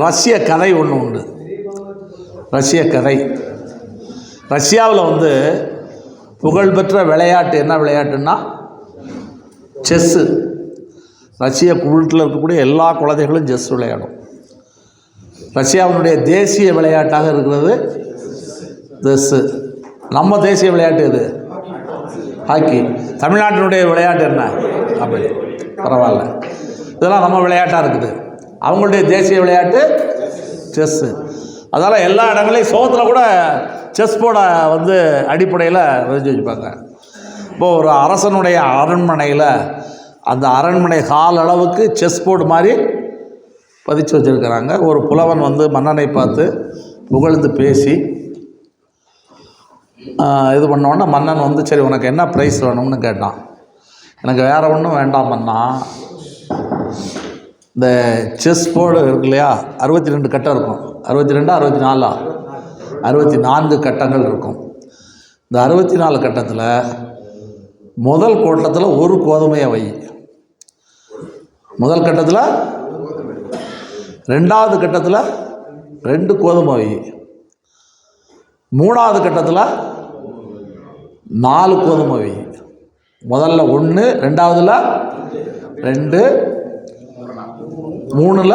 ரஷ்ய கதை ஒன்று உண்டு. ரஷ்ய கதை. ரஷ்யாவில் புகழ்பெற்ற விளையாட்டு என்ன விளையாட்டுன்னா செஸ்ஸு. ரஷ்ய வீட்டில் இருக்கக்கூடிய எல்லா குழந்தைகளும் செஸ் விளையாடும். ரஷ்யாவினுடைய தேசிய விளையாட்டாக இருக்கிறது செஸ்ஸு. நம்ம தேசிய விளையாட்டு எது? ஹாக்கி. தமிழ்நாட்டினுடைய விளையாட்டு என்ன? கபடி. பரவாயில்ல, இதெல்லாம் நம்ம விளையாட்டாக இருக்குது. அவங்களுடைய தேசிய விளையாட்டு செஸ்ஸு. அதனால் எல்லா இடங்களையும் சோகத்தில் கூட செஸ் போர்டை அடிப்படையில் வச்சு வச்சுப்பாங்க. இப்போது ஒரு அரசனுடைய அரண்மனையில் அந்த அரண்மனை ஹால் அளவுக்கு செஸ் போர்டு மாதிரி பதிச்சு வச்சுருக்கிறாங்க. ஒரு புலவன் மன்னனை பார்த்து புகழ்ந்து பேசி இது பண்ணோன்னா மன்னன் சரி உனக்கு என்ன ப்ரைஸ் வேணும்னு கேட்டான். எனக்கு வேறு ஒன்றும் வேண்டாம் மன்னா, இந்த செஸ் போர்டு இருக்கு இல்லையா, 62 கட்டம் இருக்கும். 62 64 64 கட்டங்கள் இருக்கும். இந்த 64 கட்டத்தில் முதல் கோட்டத்தில் ஒரு கோதுமையை வை, முதல் கட்டத்தில். ரெண்டாவது கட்டத்தில் 2 கோதுமை வை, மூணாவது கட்டத்தில் 4 கோதுமை வை. முதல்ல 1, ரெண்டாவதுல 2, 3ல்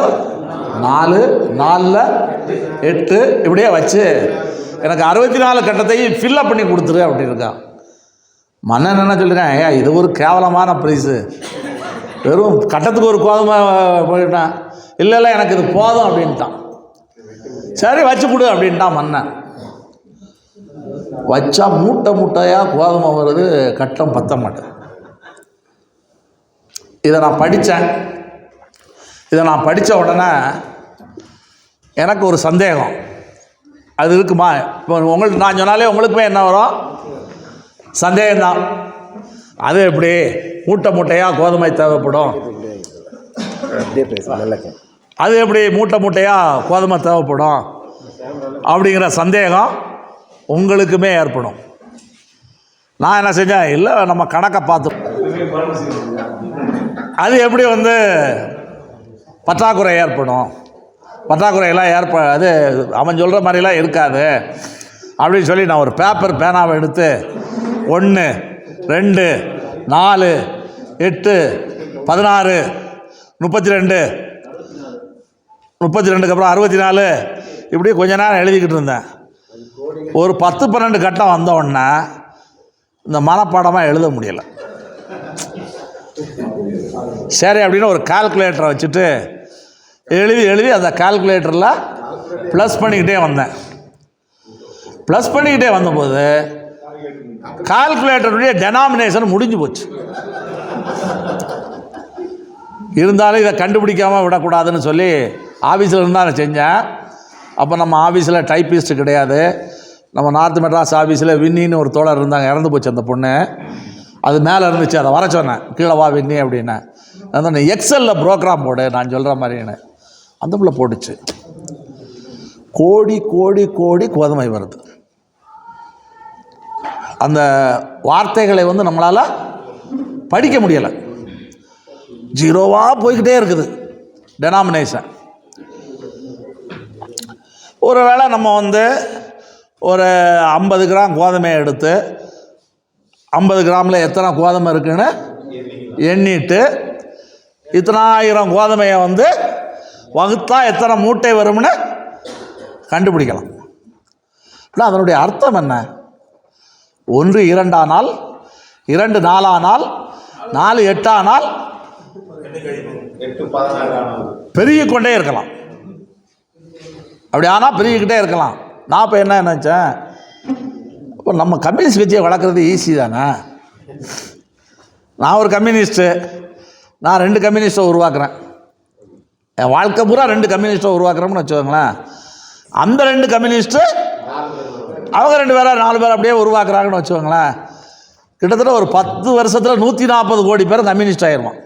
4, 4ல் 8, இப்படியே வச்சு எனக்கு 64 கட்டத்தையும் ஃபில்லப் பண்ணி கொடுத்துரு அப்படின்னு இருக்கான். மன்னன் என்ன சொல்லியிருக்கேன், ஏன் இது ஒரு கேவலமான ப்ரைஸு, வெறும் கட்டத்துக்கு ஒரு கோதுமை போயிட்டான். இல்லை எனக்கு இது போதும் அப்படின்ட்டான். சரி வச்சு கொடு அப்படின்ட்டான் மன்னன். வச்சா மூட்டை மூட்டையாக கோதுமை வருது, கட்டம் பத்த மாட்டேன். இதை நான் படித்தேன். இதை நான் படித்த உடனே எனக்கு ஒரு சந்தேகம், அது இருக்குமா? இப்போ உங்களுக்கு நான் சொன்னாலே உங்களுக்குமே என்ன வரும்? சந்தேகம்தான். அது எப்படி மூட்டை மூட்டையாக கோதுமை தேவைப்படும்? அது எப்படி மூட்டை மூட்டையாக கோதுமை தேவைப்படும் அப்படிங்கிற சந்தேகம் உங்களுக்குமே ஏற்படும். நான் என்ன செஞ்சேன், இல்லை நம்ம கணக்கை பார்த்து அது எப்படி பற்றாக்குறை ஏற்படும், பற்றாக்குறையெல்லாம் அது அவன் சொல்கிற மாதிரிலாம் இருக்காது அப்படின்னு சொல்லி நான் ஒரு பேனாவை எடுத்து 1, 2, 4, 8, 16, 32, 32க்கு அப்புறம் 64 இப்படி கொஞ்ச நேரம் எழுதிக்கிட்டு இருந்தேன். ஒரு 10-12 கட்டம் வந்த உடனே இந்த மனப்பாடமாக எழுத முடியலை. சரி அப்படின்னு ஒரு கால்குலேட்டரை வச்சுட்டு எழுதி அந்த கால்குலேட்டரில் ப்ளஸ் பண்ணிக்கிட்டே வந்தேன். ப்ளஸ் பண்ணிக்கிட்டே வந்தபோது கால்குலேட்டருடைய டெனாமினேஷன் முடிஞ்சு போச்சு. இருந்தாலும் இதை கண்டுபிடிக்காமல் விடக்கூடாதுன்னு சொல்லி ஆஃபீஸில் இருந்தால் நான் செஞ்சேன். அப்போ நம்ம ஆஃபீஸில் டைப்பிஸ்ட்டு கிடையாது. நம்ம நார்த் மெட்ராஸ் ஆஃபீஸில் வின்னின்னு ஒரு தோழர் இருந்தாங்க, இறந்து போச்சு அந்த பொண்ணு. அது மேலே இருந்துச்சு, அதை வர சொன்னேன், கீழே வா வின்னி அப்படின்னு. அந்த எக்ஸலில் ப்ரோக்ராம் போடு நான் சொல்கிற மாதிரின்னு. அந்த பிள்ளை போட்டுச்சு. கோடி கோடி கோடி கோதுமை வருது. அந்த வார்த்தைகளை நம்மளால் படிக்க முடியலை, ஜீரோவாக போய்கிட்டே இருக்குது டெனாமினேஷன். ஒரு வேளை நம்ம ஒரு 50 கிராம் கோதுமையை எடுத்து 50 கிராமில் எத்தனை கோதுமை இருக்குன்னு எண்ணிட்டு இத்தனாயிரம் கோதுமையை வகுத்தா எத்தனை மூட்டை வரும்னு கண்டுபிடிக்கலாம். ஆனால் அதனுடைய அர்த்தம் என்ன? 1 2 ஆனால், 2 4 ஆனால், 4 8 ஆனால், பெருகிக் கொண்டே இருக்கலாம். அப்படி ஆனால் பெருகிக்கிட்டே இருக்கலாம். நான் இப்போ என்ன நினச்சேன், இப்போ நம்ம கம்யூனிஸ்ட் கட்சியை வளர்க்குறது ஈஸி தானே. நான் ஒரு கம்யூனிஸ்ட்டு, நான் 2 கம்யூனிஸ்ட்டை உருவாக்குறேன். என் வாழ்க்கை பூரா 2 கம்யூனிஸ்ட்டை உருவாக்குறோம்னு வச்சுக்கோங்களேன். அந்த 2 கம்யூனிஸ்ட்டு அவங்க 2 பேரை 4 பேர் அப்படியே உருவாக்குறாங்கன்னு வச்சுக்கோங்களேன். கிட்டத்தட்ட ஒரு 10 வருஷத்தில் 140 கோடி பேர் கம்யூனிஸ்ட் ஆயிடுவான்.